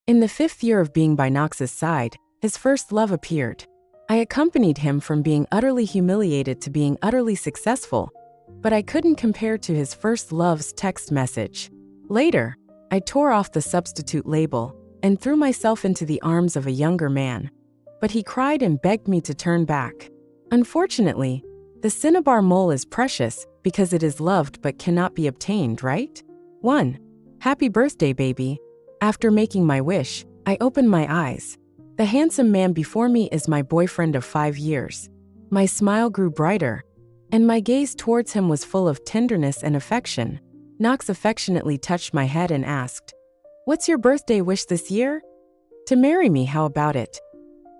In the 5th year of being by Knox's side, his first love appeared. I accompanied him from being utterly humiliated to being utterly successful, but I couldn't compare to his first love's text message. Later, I tore off the substitute label and threw myself into the arms of a younger man. But he cried and begged me to turn back. Unfortunately, the cinnabar mole is precious because it is loved but cannot be obtained, right? 1. Happy birthday, baby. After making my wish, I opened my eyes. The handsome man before me is my boyfriend of 5 years. My smile grew brighter, and my gaze towards him was full of tenderness and affection. Knox affectionately touched my head and asked, "What's your birthday wish this year?" "To marry me, how about it?"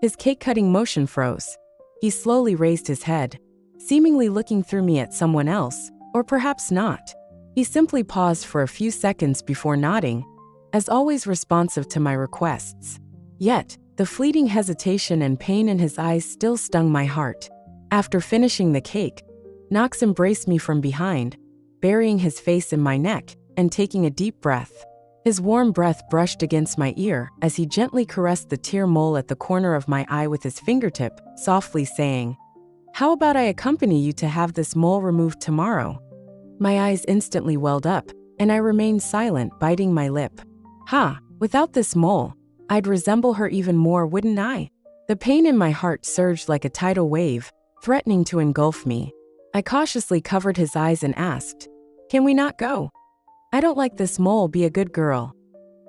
His cake-cutting motion froze. He slowly raised his head, seemingly looking through me at someone else, or perhaps not. He simply paused for a few seconds before nodding, as always responsive to my requests. Yet, the fleeting hesitation and pain in his eyes still stung my heart. After finishing the cake, Knox embraced me from behind, burying his face in my neck and taking a deep breath. His warm breath brushed against my ear as he gently caressed the tear mole at the corner of my eye with his fingertip, softly saying, "How about I accompany you to have this mole removed tomorrow?" My eyes instantly welled up, and I remained silent, biting my lip. Without this mole, I'd resemble her even more, wouldn't I? The pain in my heart surged like a tidal wave, threatening to engulf me. I cautiously covered his eyes and asked, "Can we not go? I don't like this mole, be a good girl."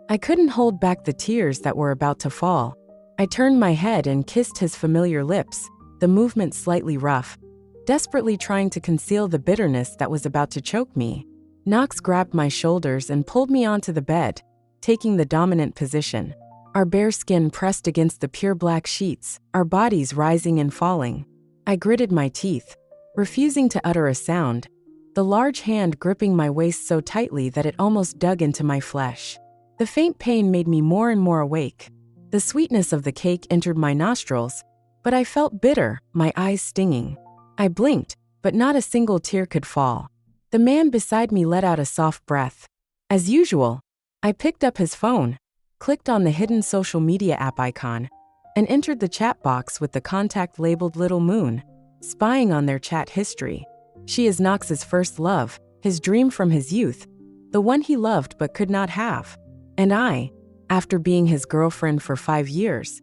I couldn't hold back the tears that were about to fall. I turned my head and kissed his familiar lips, the movement slightly rough, desperately trying to conceal the bitterness that was about to choke me. Knox grabbed my shoulders and pulled me onto the bed, taking the dominant position. Our bare skin pressed against the pure black sheets, our bodies rising and falling. I gritted my teeth, refusing to utter a sound, the large hand gripping my waist so tightly that it almost dug into my flesh. The faint pain made me more and more awake. The sweetness of the cake entered my nostrils, but I felt bitter, my eyes stinging. I blinked, but not a single tear could fall. The man beside me let out a soft breath. As usual, I picked up his phone, clicked on the hidden social media app icon, and entered the chat box with the contact labeled Little Moon, spying on their chat history. She is Knox's first love, his dream from his youth, the one he loved but could not have. And I, after being his girlfriend for 5 years,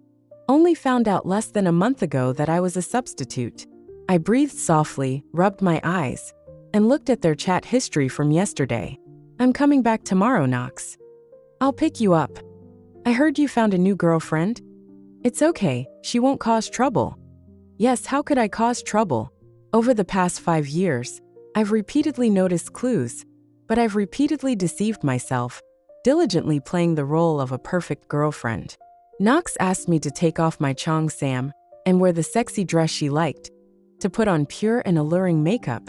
only found out less than a month ago that I was a substitute. I breathed softly, rubbed my eyes, and looked at their chat history from yesterday. "I'm coming back tomorrow, Knox. I'll pick you up. I heard you found a new girlfriend." "It's okay, she won't cause trouble." Yes, how could I cause trouble? Over the past 5 years, I've repeatedly noticed clues, but I've repeatedly deceived myself, diligently playing the role of a perfect girlfriend. Knox asked me to take off my cheongsam and wear the sexy dress she liked, to put on pure and alluring makeup,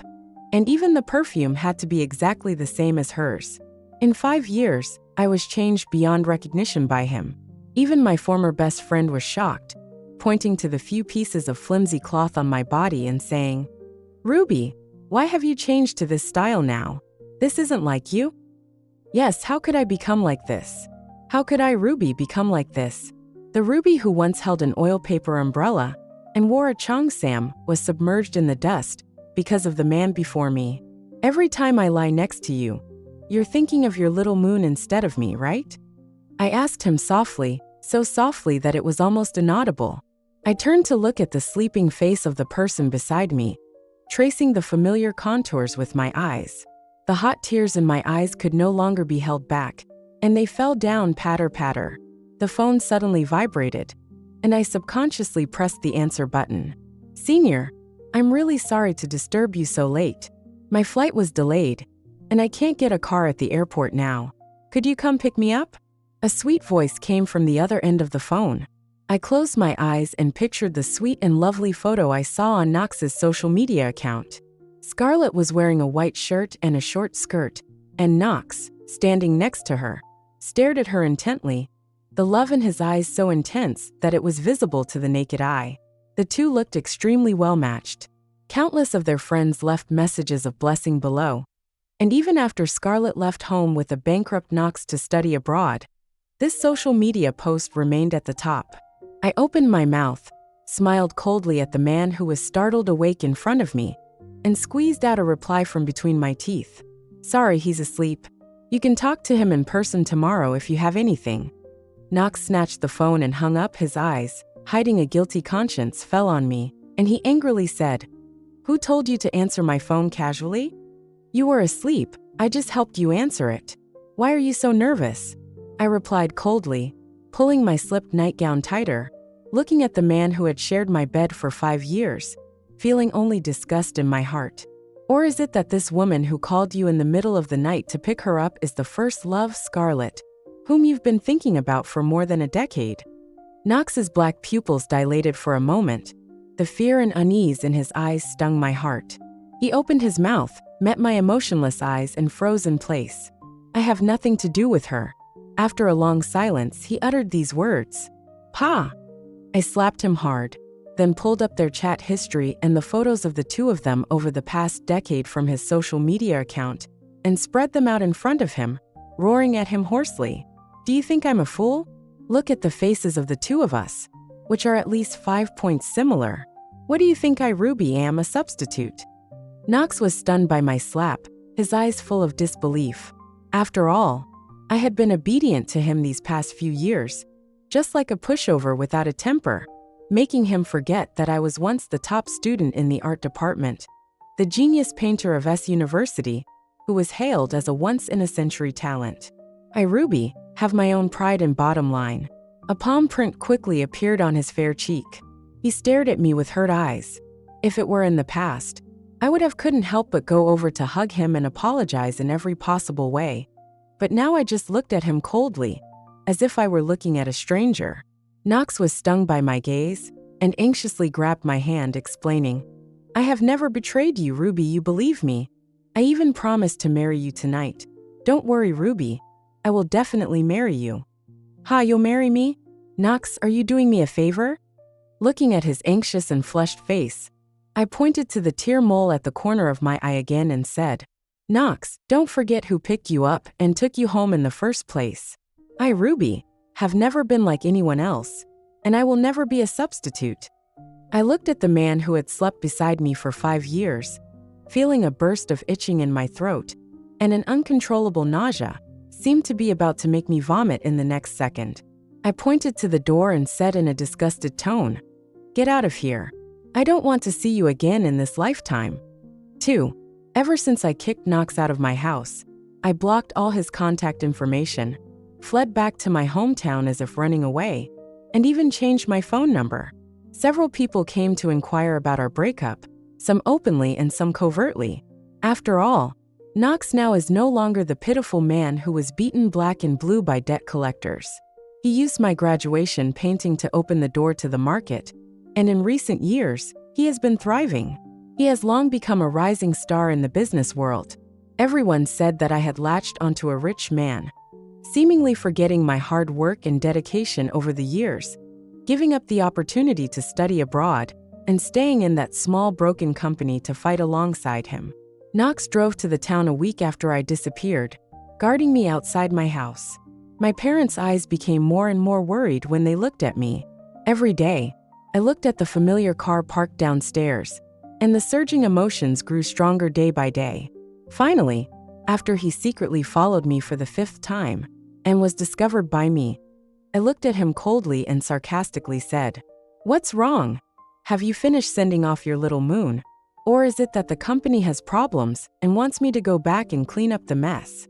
and even the perfume had to be exactly the same as hers. In 5 years, I was changed beyond recognition by him. Even my former best friend was shocked, pointing to the few pieces of flimsy cloth on my body and saying, "Ruby, why have you changed to this style now? This isn't like you." Yes, how could I become like this? How could I, Ruby, become like this? The Ruby who once held an oil paper umbrella and wore a cheongsam was submerged in the dust because of the man before me. Every time I lie next to you, you're thinking of your little moon instead of me, right? I asked him softly, so softly that it was almost inaudible. I turned to look at the sleeping face of the person beside me, tracing the familiar contours with my eyes. The hot tears in my eyes could no longer be held back, and they fell down patter patter. The phone suddenly vibrated, and I subconsciously pressed the answer button. "Senior, I'm really sorry to disturb you so late. My flight was delayed, and I can't get a car at the airport now. Could you come pick me up?" A sweet voice came from the other end of the phone. I closed my eyes and pictured the sweet and lovely photo I saw on Knox's social media account. Scarlett was wearing a white shirt and a short skirt, and Knox, standing next to her, stared at her intently, the love in his eyes so intense that it was visible to the naked eye. The two looked extremely well matched. Countless of their friends left messages of blessing below, and even after Scarlett left home with a bankrupt Knox to study abroad, This social media post remained at the top. I opened my mouth, smiled coldly at the man who was startled awake in front of me, and squeezed out a reply from between my teeth. Sorry, he's asleep. You can talk to him in person tomorrow if you have anything. Knox snatched the phone and hung up. His eyes, hiding a guilty conscience, fell on me, and he angrily said, "Who told you to answer my phone casually? You were asleep. I just helped you answer it. Why are you so nervous?" I replied coldly, pulling my slipped nightgown tighter, looking at the man who had shared my bed for 5 years, feeling only disgust in my heart. Or is it that this woman who called you in the middle of the night to pick her up is the first love, Scarlett, whom you've been thinking about for more than a decade? Knox's black pupils dilated for a moment. The fear and unease in his eyes stung my heart. He opened his mouth, met my emotionless eyes, and froze in place. I have nothing to do with her. After a long silence, he uttered these words. Pa! I slapped him hard, then pulled up their chat history and the photos of the two of them over the past decade from his social media account, and spread them out in front of him, roaring at him hoarsely. Do you think I'm a fool? Look at the faces of the two of us, which are at least 5 points similar. What do you think I, Ruby, am, a substitute? Knox was stunned by my slap, his eyes full of disbelief. After all, I had been obedient to him these past few years, just like a pushover without a temper, making him forget that I was once the top student in the art department, the genius painter of S University, who was hailed as a once-in-a-century talent. I, Ruby, have my own pride and bottom line. A palm print quickly appeared on his fair cheek. He stared at me with hurt eyes. If it were in the past, I couldn't help but go over to hug him and apologize in every possible way. But now I just looked at him coldly, as if I were looking at a stranger. Knox was stung by my gaze and anxiously grabbed my hand, explaining, I have never betrayed you, Ruby, you believe me. I even promised to marry you tonight. Don't worry, Ruby. I will definitely marry you. Ha, you'll marry me? Knox, are you doing me a favor? Looking at his anxious and flushed face, I pointed to the tear mole at the corner of my eye again and said, Knox, don't forget who picked you up and took you home in the first place. I, Ruby, have never been like anyone else, and I will never be a substitute. I looked at the man who had slept beside me for 5 years, feeling a burst of itching in my throat, and an uncontrollable nausea seemed to be about to make me vomit in the next second. I pointed to the door and said in a disgusted tone, Get out of here. I don't want to see you again in this lifetime. 2. Ever since I kicked Knox out of my house, I blocked all his contact information, fled back to my hometown as if running away, and even changed my phone number. Several people came to inquire about our breakup, some openly and some covertly. After all, Knox now is no longer the pitiful man who was beaten black and blue by debt collectors. He used my graduation painting to open the door to the market, and in recent years, he has been thriving. He has long become a rising star in the business world. Everyone said that I had latched onto a rich man, seemingly forgetting my hard work and dedication over the years, giving up the opportunity to study abroad, and staying in that small broken company to fight alongside him. Knox drove to the town a week after I disappeared, guarding me outside my house. My parents' eyes became more and more worried when they looked at me. Every day, I looked at the familiar car parked downstairs, and the surging emotions grew stronger day by day. Finally, after he secretly followed me for the 5th time and was discovered by me, I looked at him coldly and sarcastically said, What's wrong? Have you finished sending off your little moon? Or is it that the company has problems and wants me to go back and clean up the mess?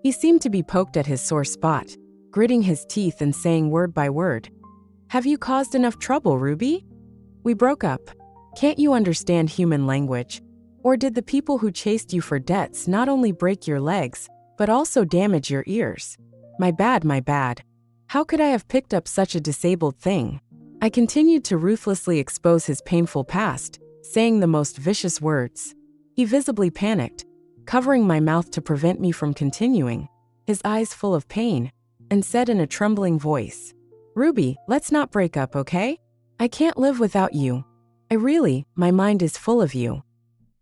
He seemed to be poked at his sore spot, gritting his teeth and saying word by word, Have you caused enough trouble, Ruby? We broke up. Can't you understand human language? Or did the people who chased you for debts not only break your legs, but also damage your ears? My bad, my bad. How could I have picked up such a disabled thing? I continued to ruthlessly expose his painful past, saying the most vicious words. He visibly panicked, covering my mouth to prevent me from continuing, his eyes full of pain, and said in a trembling voice, Ruby, let's not break up, okay? I can't live without you. My mind is full of you.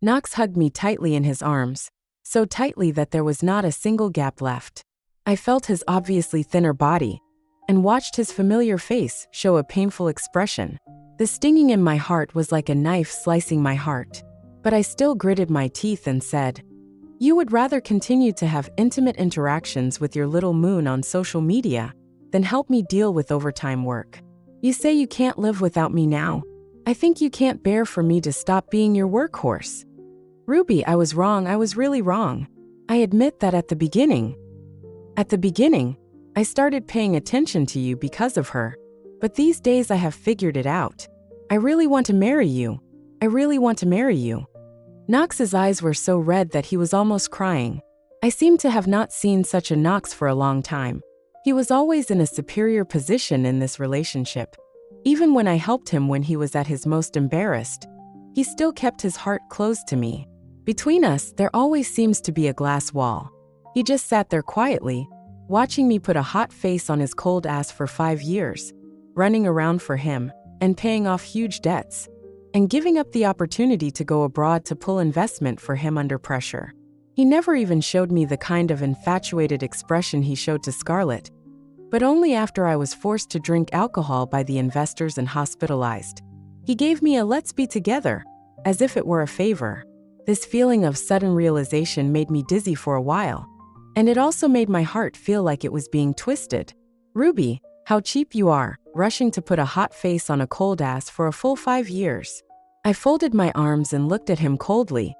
Knox hugged me tightly in his arms, so tightly that there was not a single gap left. I felt his obviously thinner body and watched his familiar face show a painful expression. The stinging in my heart was like a knife slicing my heart. But I still gritted my teeth and said, "You would rather continue to have intimate interactions with your little moon on social media than help me deal with overtime work. You say you can't live without me now. I think you can't bear for me to stop being your workhorse." Ruby, I was wrong. I was really wrong. I admit that at the beginning, I started paying attention to you because of her. But these days I have figured it out. I really want to marry you. I really want to marry you. Knox's eyes were so red that he was almost crying. I seemed to have not seen such a Knox for a long time. He was always in a superior position in this relationship. Even when I helped him when he was at his most embarrassed, he still kept his heart closed to me. Between us, there always seems to be a glass wall. He just sat there quietly, watching me put a hot face on his cold ass for 5 years, running around for him, and paying off huge debts, and giving up the opportunity to go abroad to pull investment for him under pressure. He never even showed me the kind of infatuated expression he showed to Scarlett, but only after I was forced to drink alcohol by the investors and hospitalized. He gave me a "let's be together," as if it were a favor. This feeling of sudden realization made me dizzy for a while, and it also made my heart feel like it was being twisted. Ruby, how cheap you are, rushing to put a hot face on a cold ass for a full 5 years. I folded my arms and looked at him coldly,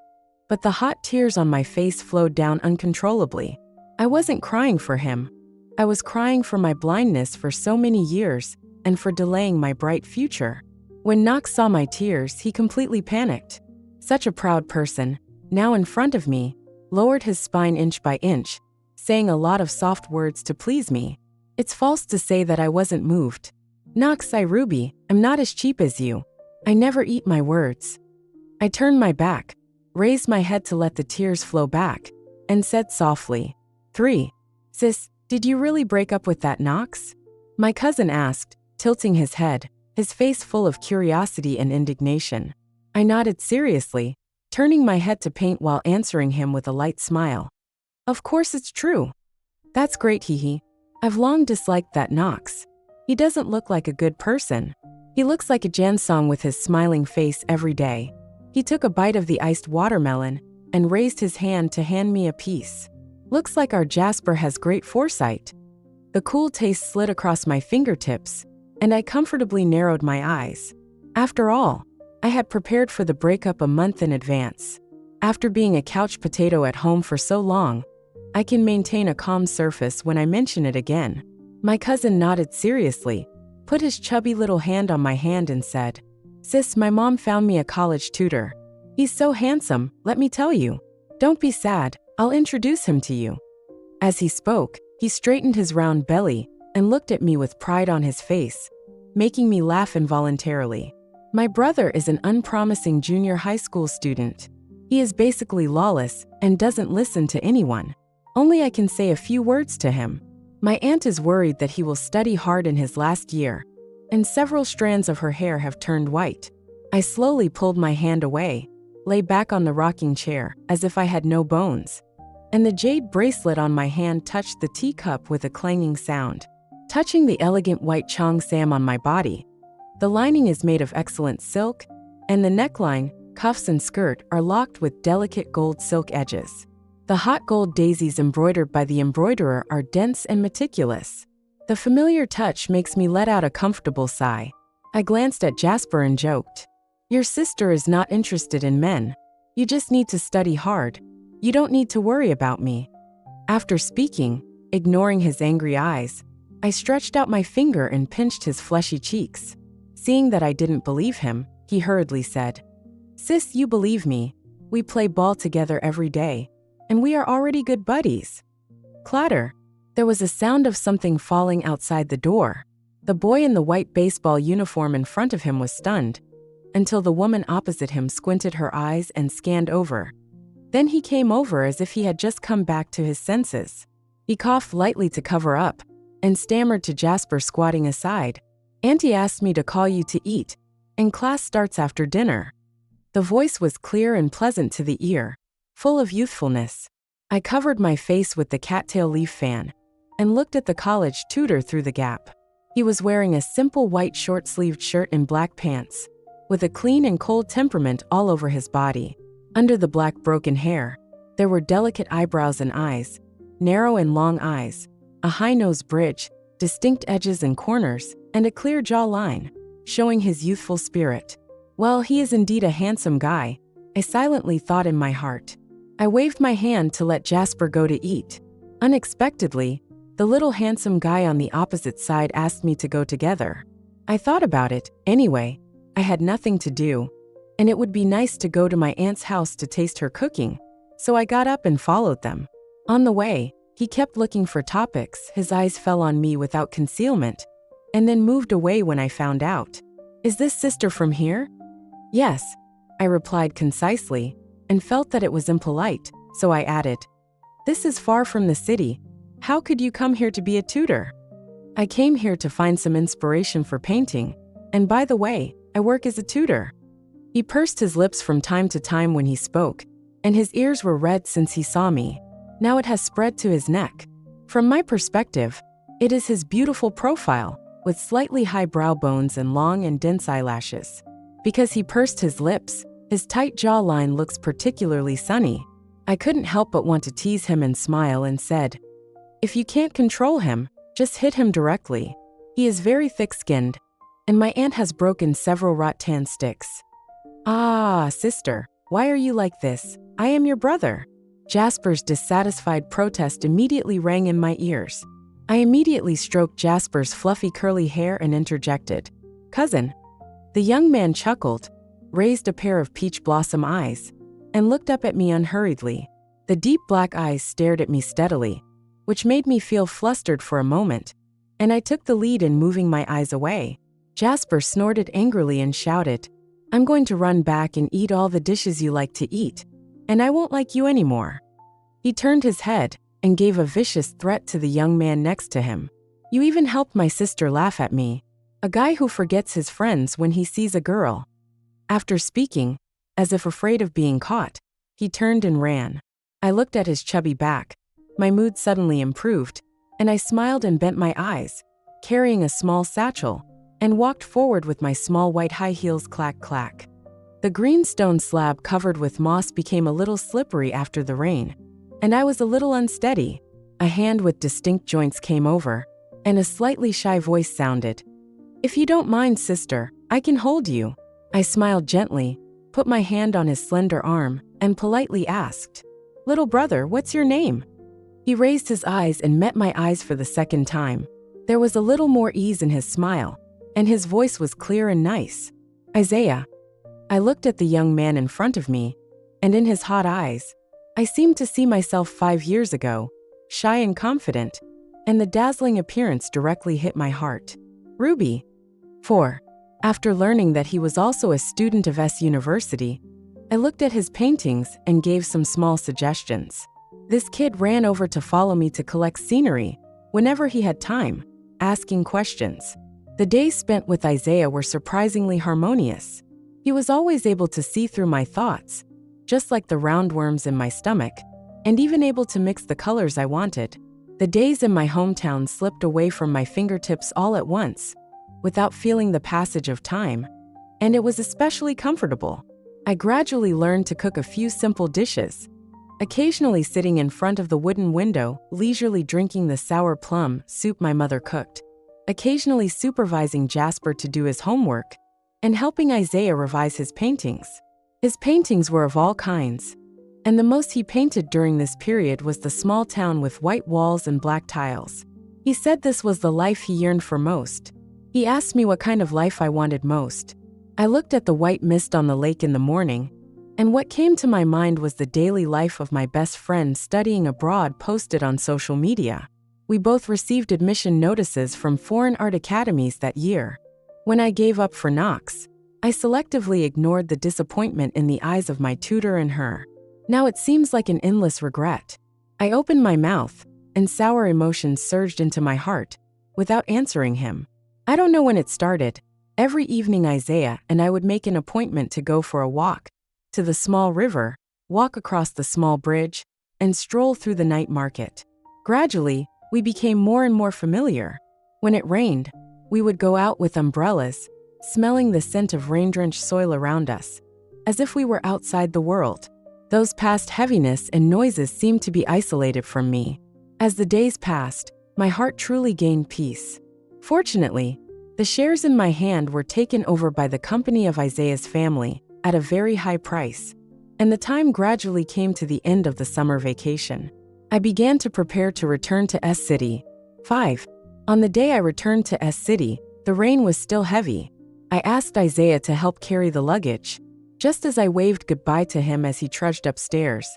but the hot tears on my face flowed down uncontrollably. I wasn't crying for him. I was crying for my blindness for so many years and for delaying my bright future. When Knox saw my tears, he completely panicked. Such a proud person, now in front of me, lowered his spine inch by inch, saying a lot of soft words to please me. It's false to say that I wasn't moved. Knox, I, Ruby, am not as cheap as you. I never eat my words. I turned my back, raised my head to let the tears flow back, and said softly, 3. Sis, did you really break up with that Knox? My cousin asked, tilting his head, his face full of curiosity and indignation. I nodded seriously, turning my head to paint while answering him with a light smile. Of course it's true. That's great, hee. I've long disliked that Knox. He doesn't look like a good person. He looks like a Jansong with his smiling face every day. He took a bite of the iced watermelon and raised his hand to hand me a piece. Looks like our Jasper has great foresight. The cool taste slid across my fingertips, and I comfortably narrowed my eyes. After all, I had prepared for the breakup a month in advance. After being a couch potato at home for so long, I can maintain a calm surface when I mention it again. My cousin nodded seriously, put his chubby little hand on my hand and said, Sis, my mom found me a college tutor. He's so handsome, let me tell you. Don't be sad, I'll introduce him to you. As he spoke, he straightened his round belly and looked at me with pride on his face, making me laugh involuntarily. My brother is an unpromising junior high school student. He is basically lawless and doesn't listen to anyone. Only I can say a few words to him. My aunt is worried that he will study hard in his last year, and several strands of her hair have turned white. I slowly pulled my hand away, lay back on the rocking chair as if I had no bones, and the jade bracelet on my hand touched the teacup with a clanging sound, touching the elegant white cheongsam on my body. The lining is made of excellent silk, and the neckline, cuffs and skirt are locked with delicate gold silk edges. The hot gold daisies embroidered by the embroiderer are dense and meticulous. The familiar touch makes me let out a comfortable sigh. I glanced at Jasper and joked, Your sister is not interested in men. You just need to study hard. You don't need to worry about me. After speaking, ignoring his angry eyes, I stretched out my finger and pinched his fleshy cheeks. Seeing that I didn't believe him, he hurriedly said, Sis, you believe me. We play ball together every day, and we are already good buddies. Clatter. There was a sound of something falling outside the door. The boy in the white baseball uniform in front of him was stunned, until the woman opposite him squinted her eyes and scanned over. Then he came over as if he had just come back to his senses. He coughed lightly to cover up, and stammered to Jasper squatting aside, Auntie asked me to call you to eat, and class starts after dinner. The voice was clear and pleasant to the ear, full of youthfulness. I covered my face with the cattail leaf fan, and looked at the college tutor through the gap. He was wearing a simple white short-sleeved shirt and black pants, with a clean and cold temperament all over his body. Under the black broken hair, there were delicate eyebrows and eyes, narrow and long eyes, a high nose bridge, distinct edges and corners, and a clear jawline, showing his youthful spirit. Well, he is indeed a handsome guy, I silently thought in my heart. I waved my hand to let Jasper go to eat. Unexpectedly, the little handsome guy on the opposite side asked me to go together. I thought about it. Anyway, I had nothing to do, and it would be nice to go to my aunt's house to taste her cooking, so I got up and followed them. On the way, he kept looking for topics. His eyes fell on me without concealment, and then moved away when I found out. Is this sister from here? Yes, I replied concisely, and felt that it was impolite, so I added, this is far from the city. How could you come here to be a tutor? I came here to find some inspiration for painting, and by the way, I work as a tutor. He pursed his lips from time to time when he spoke, and his ears were red since he saw me. Now it has spread to his neck. From my perspective, it is his beautiful profile, with slightly high brow bones and long and dense eyelashes. Because he pursed his lips, his tight jawline looks particularly sunny. I couldn't help but want to tease him and smile and said, if you can't control him, just hit him directly. He is very thick-skinned, and my aunt has broken several rattan sticks. Ah, sister, why are you like this? I am your brother. Jasper's dissatisfied protest immediately rang in my ears. I immediately stroked Jasper's fluffy curly hair and interjected, cousin. The young man chuckled, raised a pair of peach blossom eyes, and looked up at me unhurriedly. The deep black eyes stared at me steadily, which made me feel flustered for a moment, and I took the lead in moving my eyes away. Jasper snorted angrily and shouted, I'm going to run back and eat all the dishes you like to eat, and I won't like you anymore. He turned his head and gave a vicious threat to the young man next to him. You even helped my sister laugh at me. A guy who forgets his friends when he sees a girl. After speaking, as if afraid of being caught, he turned and ran. I looked at his chubby back. My mood suddenly improved, and I smiled and bent my eyes, carrying a small satchel, and walked forward with my small white high heels clack-clack. The green stone slab covered with moss became a little slippery after the rain, and I was a little unsteady. A hand with distinct joints came over, and a slightly shy voice sounded, if you don't mind, sister, I can hold you. I smiled gently, put my hand on his slender arm, and politely asked, little brother, what's your name? He raised his eyes and met my eyes for the second time. There was a little more ease in his smile, and his voice was clear and nice. Isaiah. I looked at the young man in front of me, and in his hot eyes, I seemed to see myself 5 years ago, shy and confident, and the dazzling appearance directly hit my heart. Ruby. 4. After learning that he was also a student of S University, I looked at his paintings and gave some small suggestions. This kid ran over to follow me to collect scenery whenever he had time, asking questions. The days spent with Isaiah were surprisingly harmonious. He was always able to see through my thoughts, just like the roundworms in my stomach, and even able to mix the colors I wanted. The days in my hometown slipped away from my fingertips all at once, without feeling the passage of time, and it was especially comfortable. I gradually learned to cook a few simple dishes, occasionally sitting in front of the wooden window, leisurely drinking the sour plum soup my mother cooked, occasionally supervising Jasper to do his homework, and helping Isaiah revise his paintings. His paintings were of all kinds, and the most he painted during this period was the small town with white walls and black tiles. He said this was the life he yearned for most. He asked me what kind of life I wanted most. I looked at the white mist on the lake in the morning, and what came to my mind was the daily life of my best friend studying abroad posted on social media. We both received admission notices from foreign art academies that year. When I gave up for Knox, I selectively ignored the disappointment in the eyes of my tutor and her. Now it seems like an endless regret. I opened my mouth, and sour emotions surged into my heart, without answering him. I don't know when it started. Every evening Isaiah and I would make an appointment to go for a walk, to the small river, walk across the small bridge, and stroll through the night market. Gradually, We became more and more familiar. When it rained, we would go out with umbrellas, smelling the scent of rain-drenched soil around us, as if we were outside the world. Those past heaviness and noises seemed to be isolated from me. As the days passed, my heart truly gained peace. Fortunately, the shares in my hand were taken over by the company of Isaiah's family at a very high price, and the time gradually came to the end of the summer vacation. I began to prepare to return to S City. 5. On the day I returned to S City, the rain was still heavy. I asked Isaiah to help carry the luggage. Just as I waved goodbye to him as he trudged upstairs,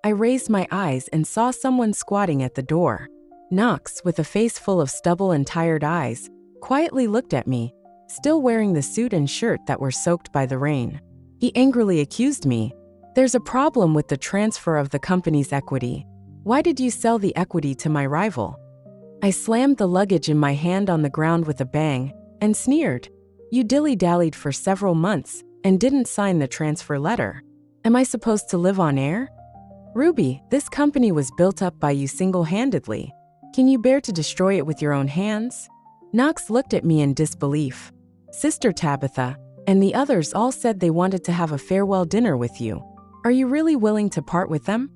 I raised my eyes and saw someone squatting at the door. Knox, with a face full of stubble and tired eyes, quietly looked at me, still wearing the suit and shirt that were soaked by the rain. He angrily accused me. "There's a problem with the transfer of the company's equity. Why did you sell the equity to my rival?" I slammed the luggage in my hand on the ground with a bang and sneered. "You dilly-dallied for several months and didn't sign the transfer letter. Am I supposed to live on air? Ruby, this company was built up by you single-handedly. Can you bear to destroy it with your own hands?" Knox looked at me in disbelief. "Sister Tabitha and the others all said they wanted to have a farewell dinner with you. Are you really willing to part with them?"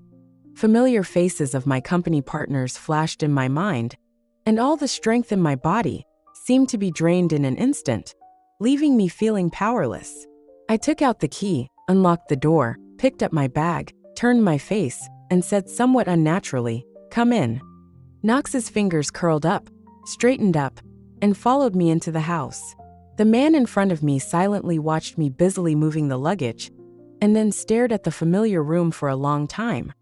Familiar faces of my company partners flashed in my mind, and all the strength in my body seemed to be drained in an instant, leaving me feeling powerless. I took out the key, unlocked the door, picked up my bag, turned my face, and said somewhat unnaturally, "Come in." Knox's fingers curled up, straightened up, and followed me into the house. The man in front of me silently watched me busily moving the luggage, and then stared at the familiar room for a long time,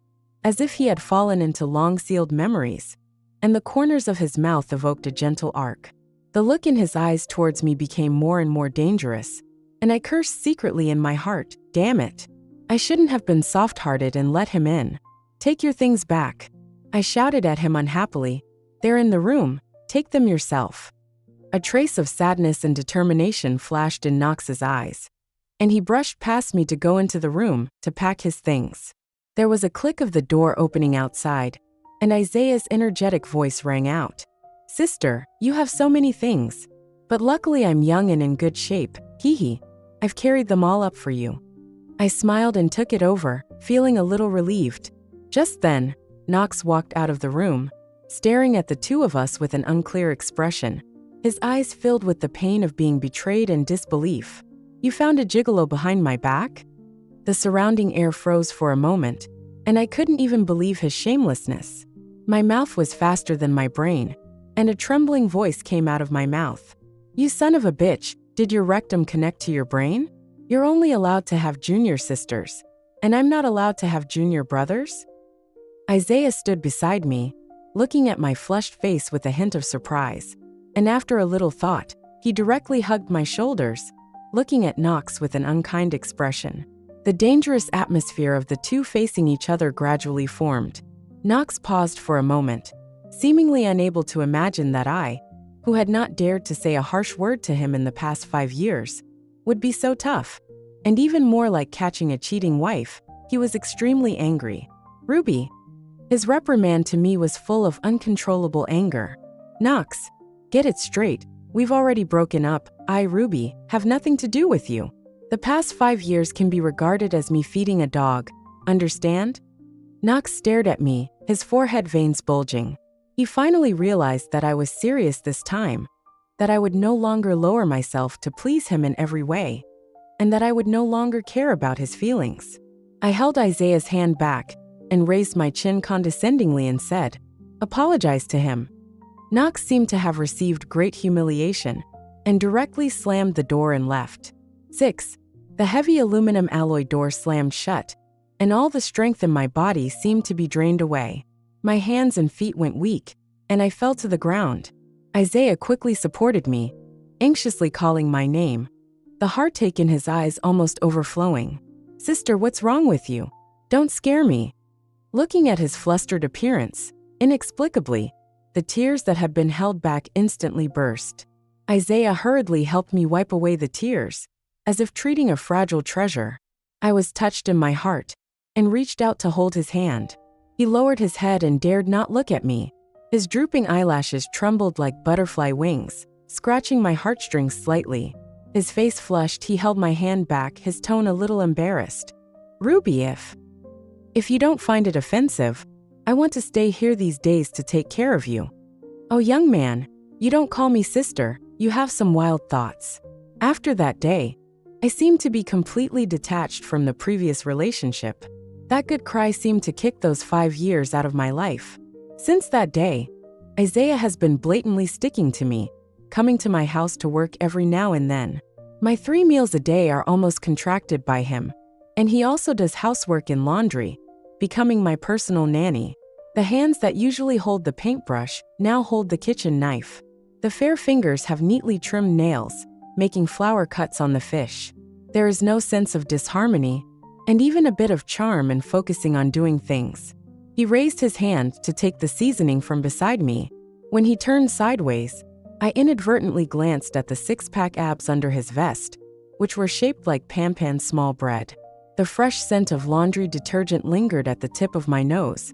as if he had fallen into long-sealed memories, and the corners of his mouth evoked a gentle arc. The look in his eyes towards me became more and more dangerous, and I cursed secretly in my heart. Damn it. I shouldn't have been soft-hearted and let him in. "Take your things back." I shouted at him unhappily. "They're in the room. Take them yourself." A trace of sadness and determination flashed in Knox's eyes, and he brushed past me to go into the room to pack his things. There was a click of the door opening outside, and Isaiah's energetic voice rang out. "Sister, you have so many things. But luckily I'm young and in good shape. Hee. I've carried them all up for you." I smiled and took it over, feeling a little relieved. Just then, Knox walked out of the room, staring at the two of us with an unclear expression, his eyes filled with the pain of being betrayed and disbelief. "You found a gigolo behind my back?" The surrounding air froze for a moment, and I couldn't even believe his shamelessness. My mouth was faster than my brain, and a trembling voice came out of my mouth. "You son of a bitch, did your rectum connect to your brain? You're only allowed to have junior sisters, and I'm not allowed to have junior brothers?" Isaiah stood beside me, looking at my flushed face with a hint of surprise, and after a little thought, he directly hugged my shoulders, looking at Knox with an unkind expression. The dangerous atmosphere of the two facing each other gradually formed. Knox paused for a moment, seemingly unable to imagine that I, who had not dared to say a harsh word to him in the past 5 years, would be so tough. And even more like catching a cheating wife, he was extremely angry. "Ruby." His reprimand to me was full of uncontrollable anger. "Knox, get it straight. We've already broken up. I, Ruby, have nothing to do with you. The past 5 years can be regarded as me feeding a dog. Understand?" Knox stared at me, his forehead veins bulging. He finally realized that I was serious this time, that I would no longer lower myself to please him in every way, and that I would no longer care about his feelings. I held Isaiah's hand back and raised my chin condescendingly and said, "Apologize to him." Knox seemed to have received great humiliation and directly slammed the door and left. 6. The heavy aluminum alloy door slammed shut, and all the strength in my body seemed to be drained away. My hands and feet went weak, and I fell to the ground. Isaiah quickly supported me, anxiously calling my name, the heartache in his eyes almost overflowing. "Sister, what's wrong with you? Don't scare me." Looking at his flustered appearance, inexplicably, the tears that had been held back instantly burst. Isaiah hurriedly helped me wipe away the tears, as if treating a fragile treasure. I was touched in my heart, and reached out to hold his hand. He lowered his head and dared not look at me, His drooping eyelashes trembled like butterfly wings, scratching my heartstrings slightly. His face flushed, he held my hand back, his tone a little embarrassed. Ruby, if you don't find it offensive, I want to stay here these days to take care of you. Oh, young man, you don't call me sister, you have some wild thoughts. After that day, I seemed to be completely detached from the previous relationship. That good cry seemed to kick those 5 years out of my life. Since that day, Isaiah has been blatantly sticking to me, coming to my house to work every now and then. My 3 meals a day are almost contracted by him, and he also does housework and laundry, becoming my personal nanny. The hands that usually hold the paintbrush now hold the kitchen knife. The fair fingers have neatly trimmed nails, making flower cuts on the fish. There is no sense of disharmony, and even a bit of charm in focusing on doing things. He raised his hand to take the seasoning from beside me. When he turned sideways, I inadvertently glanced at the 6-pack abs under his vest, which were shaped like Pan small bread. The fresh scent of laundry detergent lingered at the tip of my nose,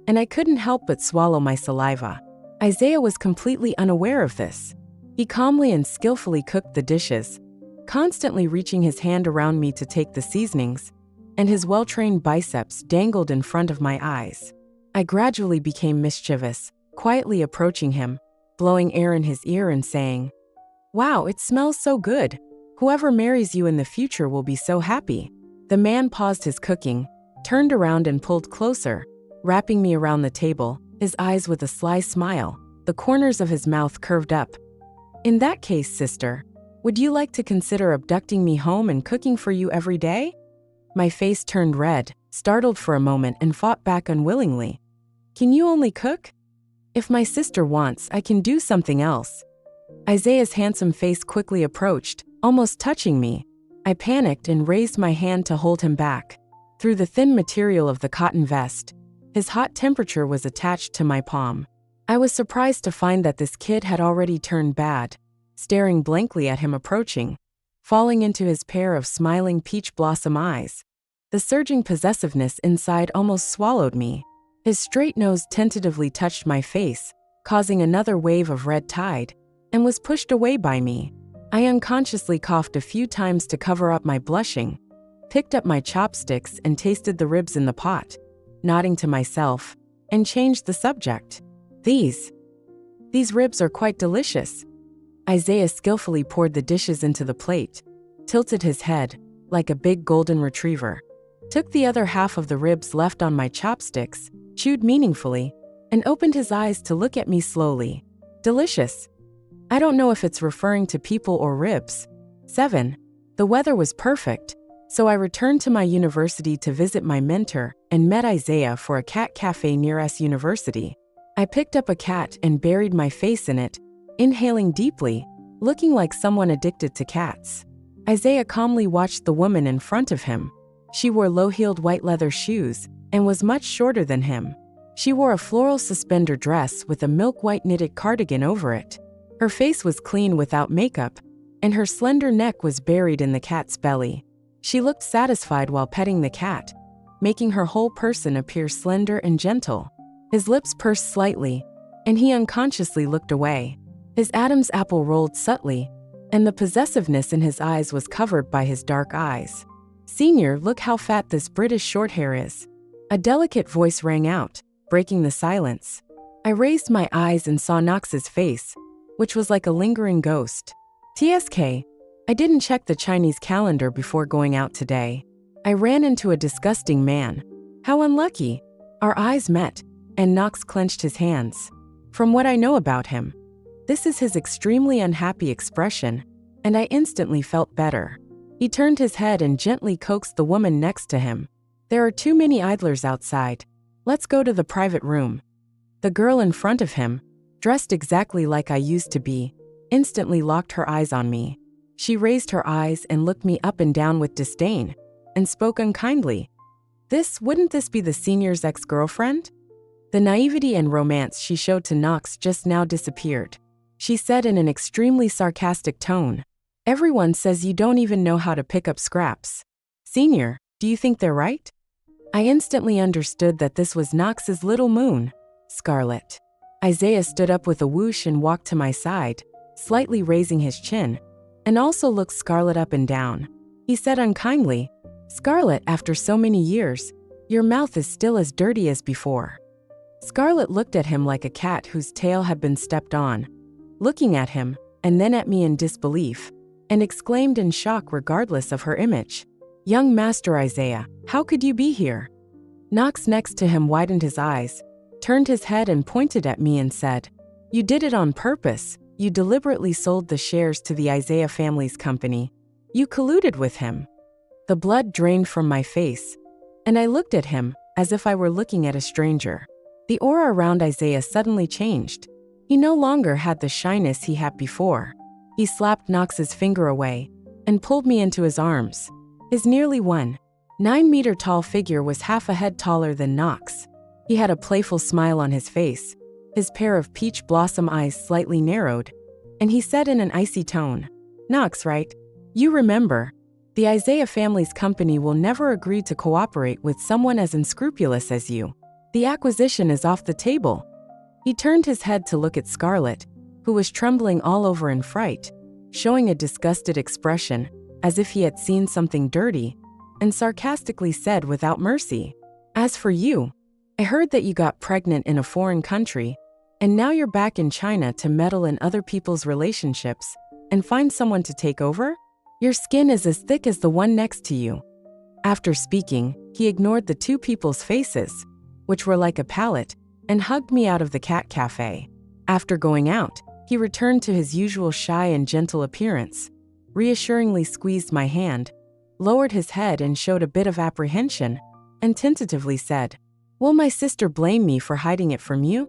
and I couldn't help but swallow my saliva. Isaiah was completely unaware of this. He calmly and skillfully cooked the dishes, constantly reaching his hand around me to take the seasonings, and his well-trained biceps dangled in front of my eyes. I gradually became mischievous, quietly approaching him, blowing air in his ear and saying, "Wow, it smells so good. Whoever marries you in the future will be so happy." The man paused his cooking, turned around and pulled closer, wrapping me around the table, his eyes with a sly smile, the corners of his mouth curved up. "In that case, sister, would you like to consider abducting me home and cooking for you every day?" My face turned red, startled for a moment, and fought back unwillingly. "Can you only cook? If my sister wants, I can do something else." Isaiah's handsome face quickly approached, almost touching me. I panicked and raised my hand to hold him back. Through the thin material of the cotton vest, his hot temperature was attached to my palm. I was surprised to find that this kid had already turned bad, staring blankly at him approaching, falling into his pair of smiling peach blossom eyes. The surging possessiveness inside almost swallowed me. His straight nose tentatively touched my face, causing another wave of red tide, and was pushed away by me. I unconsciously coughed a few times to cover up my blushing, picked up my chopsticks and tasted the ribs in the pot, nodding to myself, and changed the subject. These ribs are quite delicious." Isaiah skillfully poured the dishes into the plate, tilted his head, like a big golden retriever, took the other half of the ribs left on my chopsticks, chewed meaningfully, and opened his eyes to look at me slowly. "Delicious. I don't know if it's referring to people or ribs." 7. The weather was perfect, so I returned to my university to visit my mentor and met Isaiah for a cat cafe near S University. I picked up a cat and buried my face in it, inhaling deeply, looking like someone addicted to cats. Isaiah calmly watched the woman in front of him. She wore low-heeled white leather shoes and was much shorter than him. She wore a floral suspender dress with a milk-white knitted cardigan over it. Her face was clean without makeup, and her slender neck was buried in the cat's belly. She looked satisfied while petting the cat, making her whole person appear slender and gentle. His lips pursed slightly, and he unconsciously looked away. His Adam's apple rolled subtly, and the possessiveness in his eyes was covered by his dark eyes. "Senior, look how fat this British shorthair is." A delicate voice rang out, breaking the silence. I raised my eyes and saw Knox's face, which was like a lingering ghost. "TSK, I didn't check the Chinese calendar before going out today. I ran into a disgusting man. How unlucky." Our eyes met, and Knox clenched his hands. From what I know about him, this is his extremely unhappy expression, and I instantly felt better. He turned his head and gently coaxed the woman next to him. "There are too many idlers outside. Let's go to the private room." The girl in front of him, dressed exactly like I used to be, instantly locked her eyes on me. She raised her eyes and looked me up and down with disdain, and spoke unkindly. Wouldn't this be the senior's ex-girlfriend?" The naivety and romance she showed to Knox just now disappeared. She said in an extremely sarcastic tone, "Everyone says you don't even know how to pick up scraps. Senior, do you think they're right?" I instantly understood that this was Knox's little moon, Scarlett. Isaiah stood up with a whoosh and walked to my side, slightly raising his chin, and also looked Scarlett up and down. He said unkindly, "Scarlett, after so many years, your mouth is still as dirty as before." Scarlett looked at him like a cat whose tail had been stepped on, looking at him, and then at me in disbelief, and exclaimed in shock regardless of her image, "Young Master Isaiah, how could you be here?" Knox next to him widened his eyes, turned his head and pointed at me and said, "You did it on purpose. You deliberately sold the shares to the Isaiah family's company. You colluded with him." The blood drained from my face, and I looked at him as if I were looking at a stranger. The aura around Isaiah suddenly changed. He no longer had the shyness he had before. He slapped Knox's finger away and pulled me into his arms. His nearly 1.9 meter tall figure was half a head taller than Knox. He had a playful smile on his face, his pair of peach blossom eyes slightly narrowed, and he said in an icy tone, "Knox, right? You remember, the Isaiah family's company will never agree to cooperate with someone as unscrupulous as you. The acquisition is off the table." He turned his head to look at Scarlett, who was trembling all over in fright, showing a disgusted expression, as if he had seen something dirty, and sarcastically said without mercy, "As for you, I heard that you got pregnant in a foreign country, and now you're back in China to meddle in other people's relationships and find someone to take over? Your skin is as thick as the one next to you." After speaking, he ignored the two people's faces, which were like a palette, and hugged me out of the cat cafe. After going out, he returned to his usual shy and gentle appearance, reassuringly squeezed my hand, lowered his head and showed a bit of apprehension, and tentatively said, "Will my sister blame me for hiding it from you?"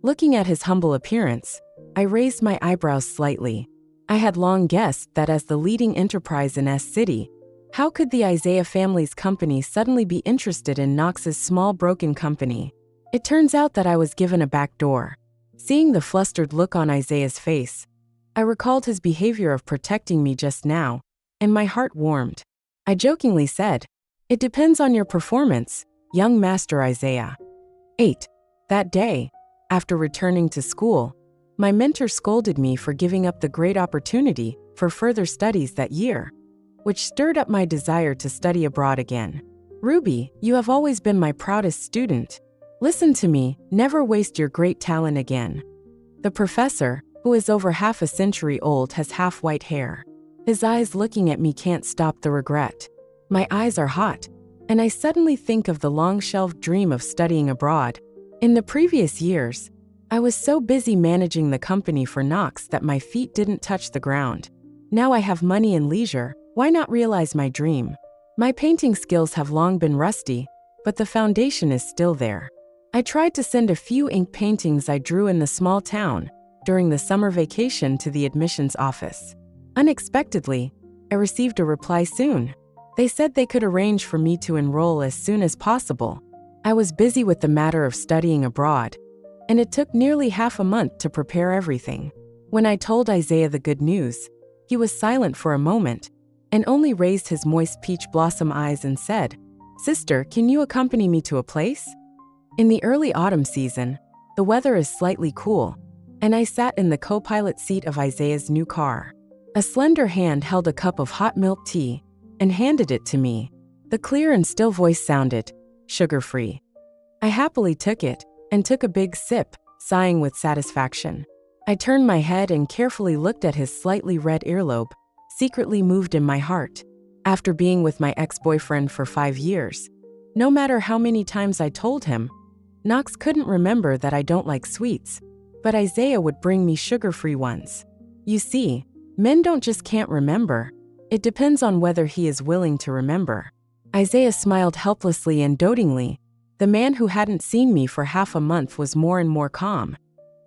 Looking at his humble appearance, I raised my eyebrows slightly. I had long guessed that as the leading enterprise in S City, how could the Isaiah family's company suddenly be interested in Knox's small broken company? It turns out that I was given a back door. Seeing the flustered look on Isaiah's face, I recalled his behavior of protecting me just now, and my heart warmed. I jokingly said, "It depends on your performance, young Master Isaiah." 8. That day, after returning to school, my mentor scolded me for giving up the great opportunity for further studies that year, which stirred up my desire to study abroad again. "Ruby, you have always been my proudest student. Listen to me, never waste your great talent again." The professor, who is over half a century old, has half-white hair. His eyes looking at me can't stop the regret. My eyes are hot, and I suddenly think of the long-shelved dream of studying abroad. In the previous years, I was so busy managing the company for Knox that my feet didn't touch the ground. Now I have money and leisure, why not realize my dream? My painting skills have long been rusty, but the foundation is still there. I tried to send a few ink paintings I drew in the small town during the summer vacation to the admissions office. Unexpectedly, I received a reply soon. They said they could arrange for me to enroll as soon as possible. I was busy with the matter of studying abroad, and it took nearly half a month to prepare everything. When I told Isaiah the good news, he was silent for a moment and only raised his moist peach blossom eyes and said, "Sister, can you accompany me to a place?" In the early autumn season, the weather is slightly cool, and I sat in the co-pilot seat of Isaiah's new car. A slender hand held a cup of hot milk tea and handed it to me. The clear and still voice sounded, "Sugar-free." I happily took it and took a big sip, sighing with satisfaction. I turned my head and carefully looked at his slightly red earlobe, secretly moved in my heart. After being with my ex-boyfriend for 5 years, no matter how many times I told him, Knox couldn't remember that I don't like sweets, but Isaiah would bring me sugar-free ones. You see, men don't just can't remember. It depends on whether he is willing to remember. Isaiah smiled helplessly and dotingly. The man who hadn't seen me for half a month was more and more calm,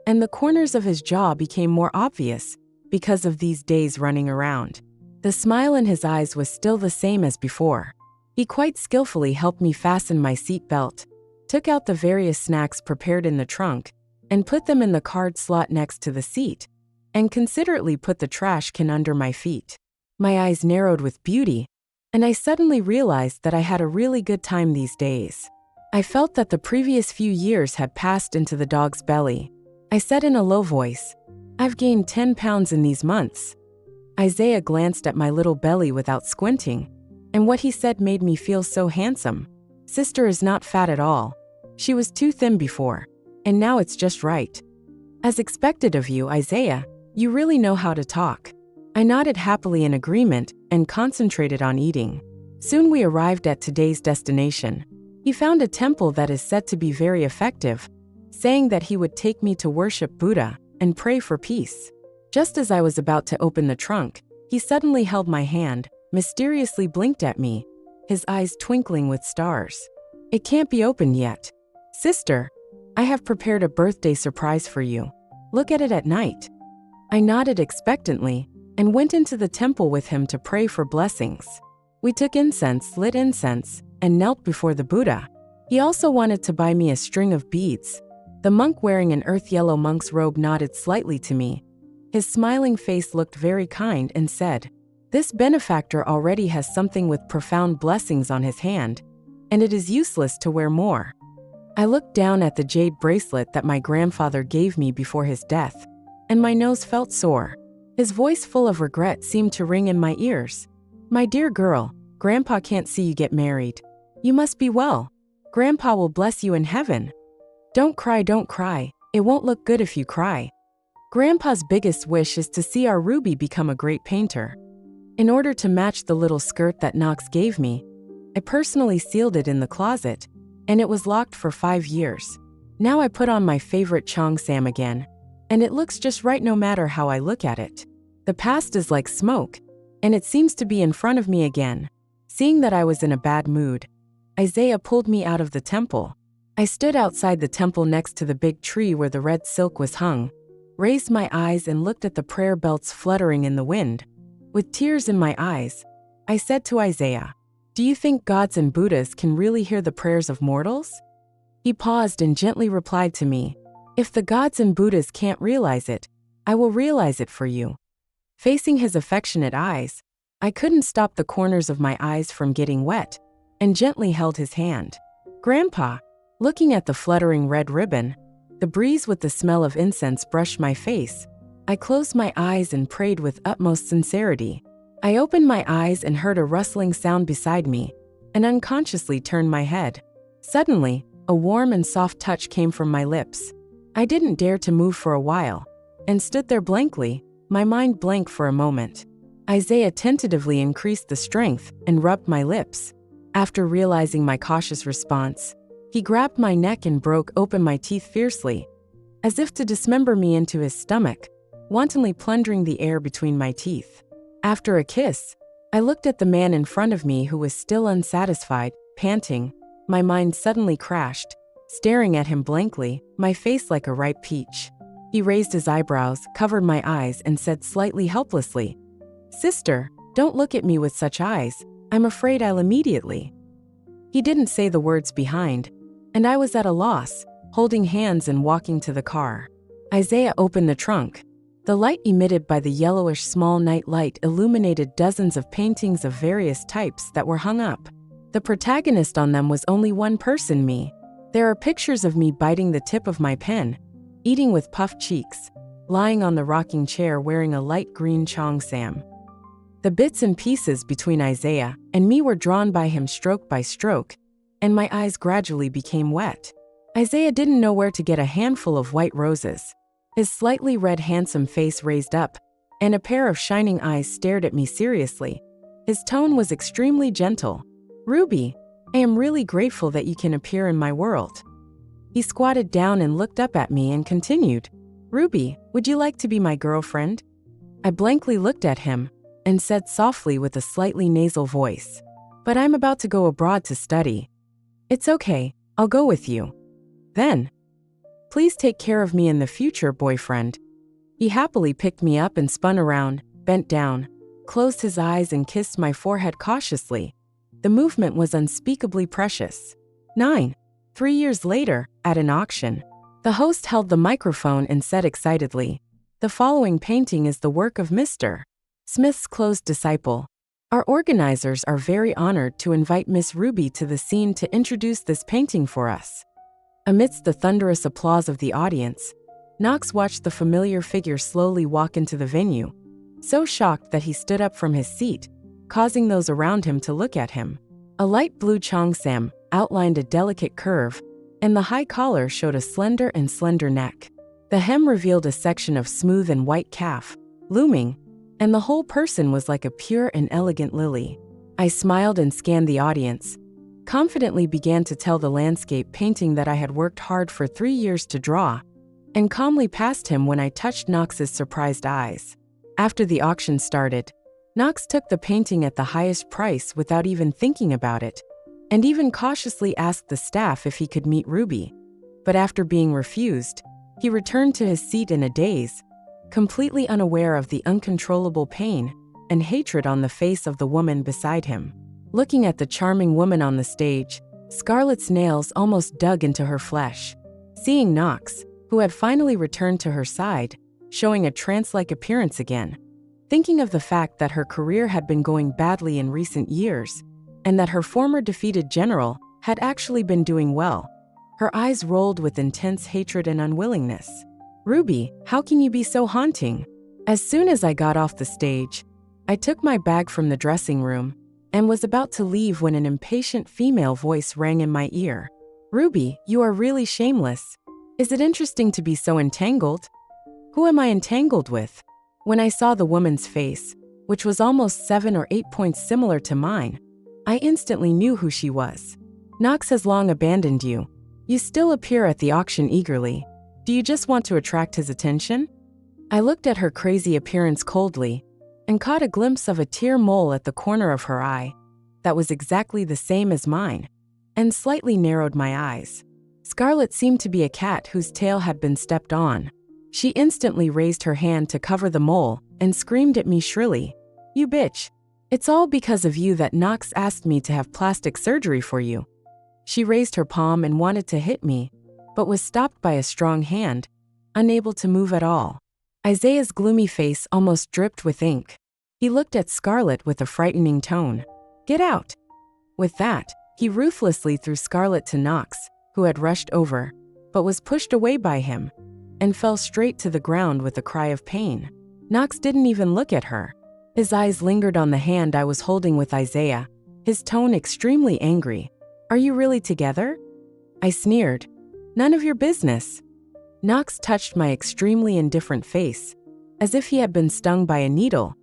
and the corners of his jaw became more obvious because of these days running around. The smile in his eyes was still the same as before. He quite skillfully helped me fasten my seat belt, took out the various snacks prepared in the trunk, and put them in the card slot next to the seat, and considerately put the trash can under my feet. My eyes narrowed with beauty, and I suddenly realized that I had a really good time these days. I felt that the previous few years had passed into the dog's belly. I said in a low voice. I've gained 10 pounds in these months. Isaiah glanced at my little belly without squinting, and what he said made me feel so handsome. Sister is not fat at all. She was too thin before, and now it's just right. As expected of you, Isaiah, you really know how to talk. I nodded happily in agreement and concentrated on eating. Soon we arrived at today's destination. He found a temple that is said to be very effective, saying that he would take me to worship Buddha and pray for peace. Just as I was about to open the trunk, he suddenly held my hand, mysteriously blinked at me, his eyes twinkling with stars. It can't be opened yet. Sister, I have prepared a birthday surprise for you. Look at it at night. I nodded expectantly and went into the temple with him to pray for blessings. We took incense, lit incense, and knelt before the Buddha. He also wanted to buy me a string of beads. The monk wearing an earth yellow monk's robe nodded slightly to me. His smiling face looked very kind and said, "This benefactor already has something with profound blessings on his hand, and it is useless to wear more." I looked down at the jade bracelet that my grandfather gave me before his death, and my nose felt sore. His voice full of regret seemed to ring in my ears. "My dear girl, Grandpa can't see you get married. You must be well. Grandpa will bless you in heaven. Don't cry, don't cry. It won't look good if you cry. Grandpa's biggest wish is to see our Ruby become a great painter." In order to match the little skirt that Knox gave me, I personally sealed it in the closet, and it was locked for 5 years. Now I put on my favorite cheongsam again, and it looks just right no matter how I look at it. The past is like smoke, and it seems to be in front of me again. Seeing that I was in a bad mood, Isaiah pulled me out of the temple. I stood outside the temple next to the big tree where the red silk was hung, raised my eyes and looked at the prayer belts fluttering in the wind. With tears in my eyes, I said to Isaiah, "Do you think gods and Buddhas can really hear the prayers of mortals?" He paused and gently replied to me, "If the gods and Buddhas can't realize it, I will realize it for you." Facing his affectionate eyes, I couldn't stop the corners of my eyes from getting wet, and gently held his hand. "Grandpa," looking at the fluttering red ribbon, the breeze with the smell of incense brushed my face. I closed my eyes and prayed with utmost sincerity. I opened my eyes and heard a rustling sound beside me, and unconsciously turned my head. Suddenly, a warm and soft touch came from my lips. I didn't dare to move for a while, and stood there blankly, my mind blank for a moment. Isaiah tentatively increased the strength and rubbed my lips. After realizing my cautious response, he grabbed my neck and broke open my teeth fiercely, as if to dismember me into his stomach, wantonly plundering the air between my teeth. After a kiss, I looked at the man in front of me who was still unsatisfied, panting. My mind suddenly crashed, staring at him blankly, my face like a ripe peach. He raised his eyebrows, covered my eyes, and said slightly helplessly, "Sister, don't look at me with such eyes. I'm afraid I'll immediately." He didn't say the words behind, and I was at a loss, holding hands and walking to the car. Isaiah opened the trunk. The light emitted by the yellowish small night light illuminated dozens of paintings of various types that were hung up. The protagonist on them was only one person, me. There are pictures of me biting the tip of my pen, eating with puffed cheeks, lying on the rocking chair wearing a light green cheongsam. The bits and pieces between Isaiah and me were drawn by him stroke by stroke, and my eyes gradually became wet. Isaiah didn't know where to get a handful of white roses. His slightly red handsome face raised up, and a pair of shining eyes stared at me seriously. His tone was extremely gentle. "Ruby, I am really grateful that you can appear in my world." He squatted down and looked up at me and continued, "Ruby, would you like to be my girlfriend?" I blankly looked at him and said softly with a slightly nasal voice, "But I'm about to go abroad to study." "It's okay, I'll go with you. Then, please take care of me in the future, boyfriend." He happily picked me up and spun around, bent down, closed his eyes and kissed my forehead cautiously. The movement was unspeakably precious. 3 years later, at an auction, the host held the microphone and said excitedly, "The following painting is the work of Mr. Smith's closed disciple. Our organizers are very honored to invite Miss Ruby to the scene to introduce this painting for us." Amidst the thunderous applause of the audience, Knox watched the familiar figure slowly walk into the venue, so shocked that he stood up from his seat, causing those around him to look at him. A light blue cheongsam outlined a delicate curve, and the high collar showed a slender neck. The hem revealed a section of smooth and white calf, looming, and the whole person was like a pure and elegant lily. I smiled and scanned the audience, confidently began to tell the landscape painting that I had worked hard for 3 years to draw, and calmly passed him when I touched Knox's surprised eyes. After the auction started, Knox took the painting at the highest price without even thinking about it, and even cautiously asked the staff if he could meet Ruby. But after being refused, he returned to his seat in a daze, completely unaware of the uncontrollable pain and hatred on the face of the woman beside him. Looking at the charming woman on the stage, Scarlett's nails almost dug into her flesh. Seeing Knox, who had finally returned to her side, showing a trance-like appearance again, thinking of the fact that her career had been going badly in recent years, and that her former defeated general had actually been doing well, her eyes rolled with intense hatred and unwillingness. "Ruby, how can you be so haunting?" As soon as I got off the stage, I took my bag from the dressing room and was about to leave when an impatient female voice rang in my ear. "Ruby, you are really shameless. Is it interesting to be so entangled?" "Who am I entangled with?" When I saw the woman's face, which was almost 7 or 8 points similar to mine, I instantly knew who she was. "Knox has long abandoned you. You still appear at the auction eagerly. Do you just want to attract his attention?" I looked at her crazy appearance coldly and caught a glimpse of a tear mole at the corner of her eye that was exactly the same as mine, and slightly narrowed my eyes. Scarlett seemed to be a cat whose tail had been stepped on. She instantly raised her hand to cover the mole and screamed at me shrilly, "You bitch! It's all because of you that Knox asked me to have plastic surgery for you." She raised her palm and wanted to hit me, but was stopped by a strong hand, unable to move at all. Isaiah's gloomy face almost dripped with ink. He looked at Scarlett with a frightening tone. "Get out!" With that, he ruthlessly threw Scarlett to Knox, who had rushed over, but was pushed away by him, and fell straight to the ground with a cry of pain. Knox didn't even look at her. His eyes lingered on the hand I was holding with Isaiah, his tone extremely angry. "Are you really together?" I sneered. "None of your business." Knox touched my extremely indifferent face, as if he had been stung by a needle,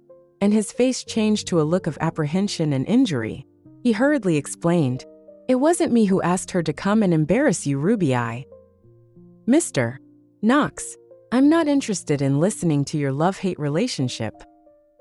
and his face changed to a look of apprehension and injury. He hurriedly explained, "It wasn't me who asked her to come and embarrass you, Ruby. Mr. Knox, I'm not interested in listening to your love-hate relationship."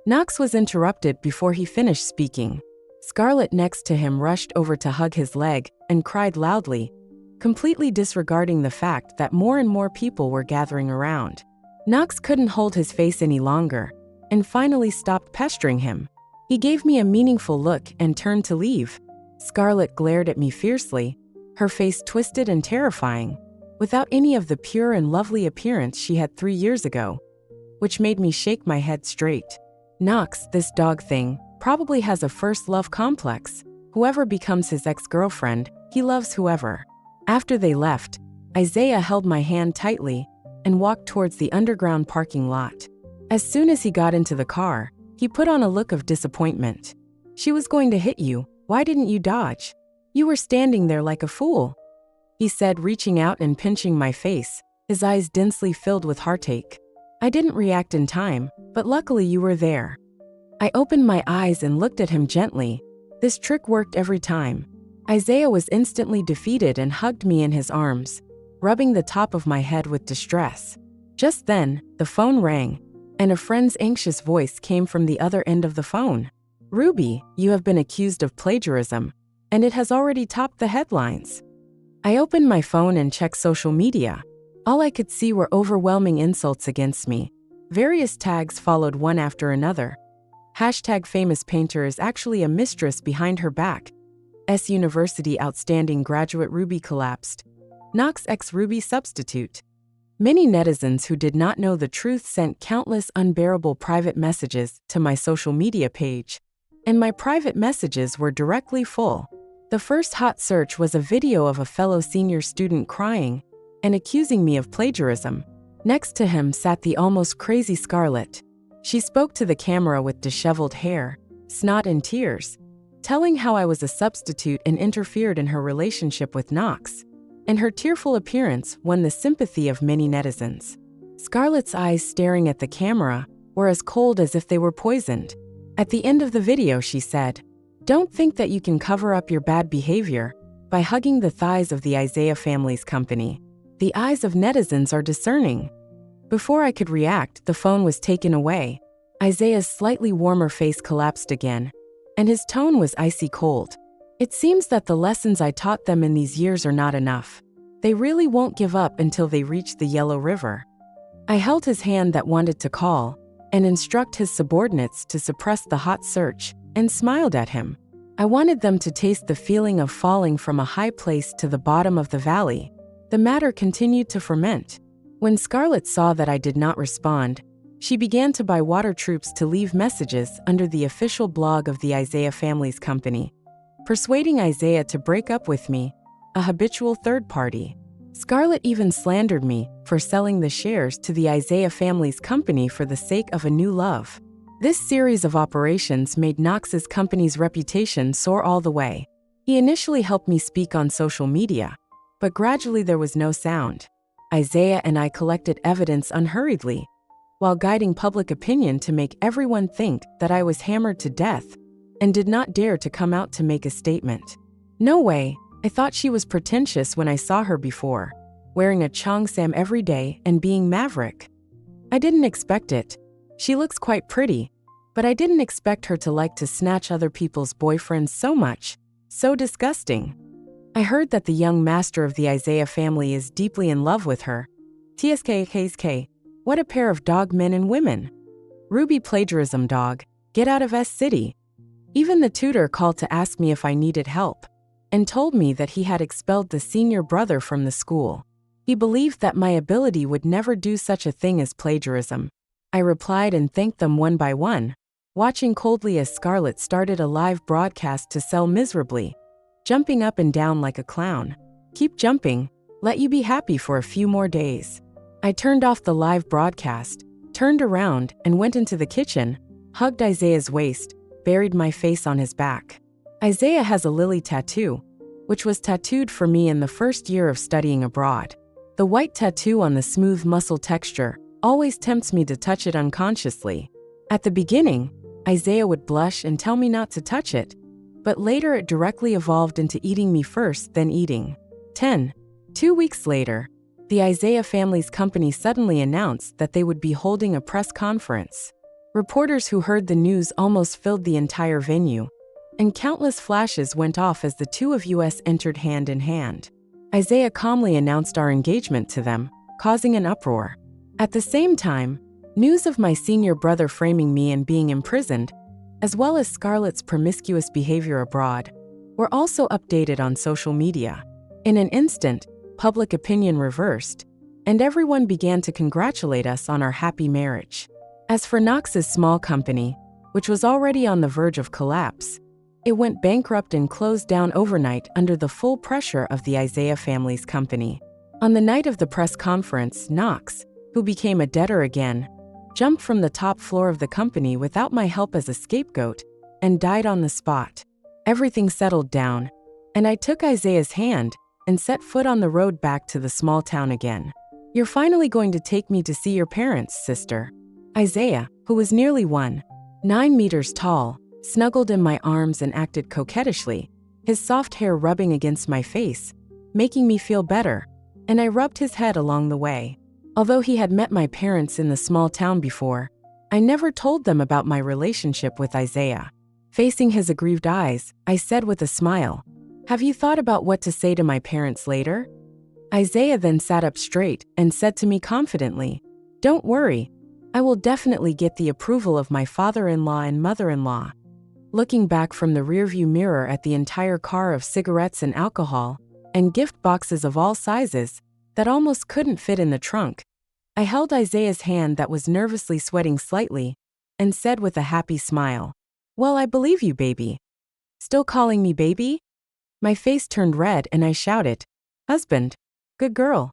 Knox was interrupted before he finished speaking. Scarlett next to him rushed over to hug his leg and cried loudly, completely disregarding the fact that more and more people were gathering around. Knox couldn't hold his face any longer and finally stopped pestering him. He gave me a meaningful look and turned to leave. Scarlett glared at me fiercely, her face twisted and terrifying, without any of the pure and lovely appearance she had 3 years ago, which made me shake my head straight. "Knox, this dog thing, probably has a first love complex. Whoever becomes his ex-girlfriend, he loves whoever." After they left, Isaiah held my hand tightly and walked towards the underground parking lot. As soon as he got into the car, he put on a look of disappointment. "She was going to hit you. Why didn't you dodge? You were standing there like a fool," he said, reaching out and pinching my face, his eyes densely filled with heartache. "I didn't react in time, but luckily you were there." I opened my eyes and looked at him gently. This trick worked every time. Isaiah was instantly defeated and hugged me in his arms, rubbing the top of my head with distress. Just then, the phone rang, and a friend's anxious voice came from the other end of the phone. "Ruby, you have been accused of plagiarism, and it has already topped the headlines." I opened my phone and checked social media. All I could see were overwhelming insults against me. Various tags followed one after another. #famous painter is actually a mistress behind her back. University outstanding graduate Ruby collapsed. Knox ex Ruby substitute. Many netizens who did not know the truth sent countless unbearable private messages to my social media page, and my private messages were directly full. The first hot search was a video of a fellow senior student crying and accusing me of plagiarism. Next to him sat the almost crazy Scarlett. She spoke to the camera with disheveled hair, snot and tears, telling how I was a substitute and interfered in her relationship with Knox, and her tearful appearance won the sympathy of many netizens. Scarlett's eyes staring at the camera were as cold as if they were poisoned. At the end of the video, she said, "Don't think that you can cover up your bad behavior by hugging the thighs of the Isaiah family's company. The eyes of netizens are discerning." Before I could react, the phone was taken away. Isaiah's slightly warmer face collapsed again, and his tone was icy cold. "It seems that the lessons I taught them in these years are not enough. They really won't give up until they reach the Yellow River." I held his hand that wanted to call and instruct his subordinates to suppress the hot search, and smiled at him. I wanted them to taste the feeling of falling from a high place to the bottom of the valley. The matter continued to ferment. When Scarlett saw that I did not respond, she began to buy water troops to leave messages under the official blog of the Isaiah family's company, persuading Isaiah to break up with me, a habitual third party. Scarlett even slandered me for selling the shares to the Isaiah family's company for the sake of a new love. This series of operations made Knox's company's reputation soar all the way. He initially helped me speak on social media, but gradually there was no sound. Isaiah and I collected evidence unhurriedly, while guiding public opinion to make everyone think that I was hammered to death and did not dare to come out to make a statement. No way. I thought she was pretentious when I saw her before, wearing a cheongsam every day and being maverick. I didn't expect it. She looks quite pretty, but I didn't expect her to like to snatch other people's boyfriends so much. So disgusting. I heard that the young master of the Isaiah family is deeply in love with her. TSK, what a pair of dog men and women. Ruby plagiarism dog, get out of S City. Even the tutor called to ask me if I needed help, and told me that he had expelled the senior brother from the school. He believed that my ability would never do such a thing as plagiarism. I replied and thanked them one by one, watching coldly as Scarlett started a live broadcast to sell miserably, jumping up and down like a clown. "Keep jumping, let you be happy for a few more days." I turned off the live broadcast, turned around and went into the kitchen, hugged Isaiah's waist, buried my face on his back. Isaiah has a lily tattoo, which was tattooed for me in the first year of studying abroad. The white tattoo on the smooth muscle texture always tempts me to touch it unconsciously. At the beginning, Isaiah would blush and tell me not to touch it, but later it directly evolved into eating me first, then eating. 2 weeks later, the Isaiah family's company suddenly announced that they would be holding a press conference. Reporters who heard the news almost filled the entire venue, and countless flashes went off as the two of us entered hand in hand. Isaiah calmly announced our engagement to them, causing an uproar. At the same time, news of my senior brother framing me and being imprisoned, as well as Scarlett's promiscuous behavior abroad, were also updated on social media. In an instant, public opinion reversed, and everyone began to congratulate us on our happy marriage. As for Knox's small company, which was already on the verge of collapse, it went bankrupt and closed down overnight under the full pressure of the Isaiah family's company. On the night of the press conference, Knox, who became a debtor again, jumped from the top floor of the company without my help as a scapegoat and died on the spot. Everything settled down, and I took Isaiah's hand and set foot on the road back to the small town again. "You're finally going to take me to see your parents, sister." Isaiah, who was nearly 1.9 meters tall, snuggled in my arms and acted coquettishly, his soft hair rubbing against my face, making me feel better, and I rubbed his head along the way. Although he had met my parents in the small town before, I never told them about my relationship with Isaiah. Facing his aggrieved eyes, I said with a smile, "Have you thought about what to say to my parents later?" Isaiah then sat up straight and said to me confidently, "Don't worry, I will definitely get the approval of my father-in-law and mother-in-law." Looking back from the rearview mirror at the entire car of cigarettes and alcohol, and gift boxes of all sizes that almost couldn't fit in the trunk, I held Isaiah's hand that was nervously sweating slightly, and said with a happy smile, "Well, I believe you, baby." "Still calling me baby?" My face turned red and I shouted, "Husband, good girl."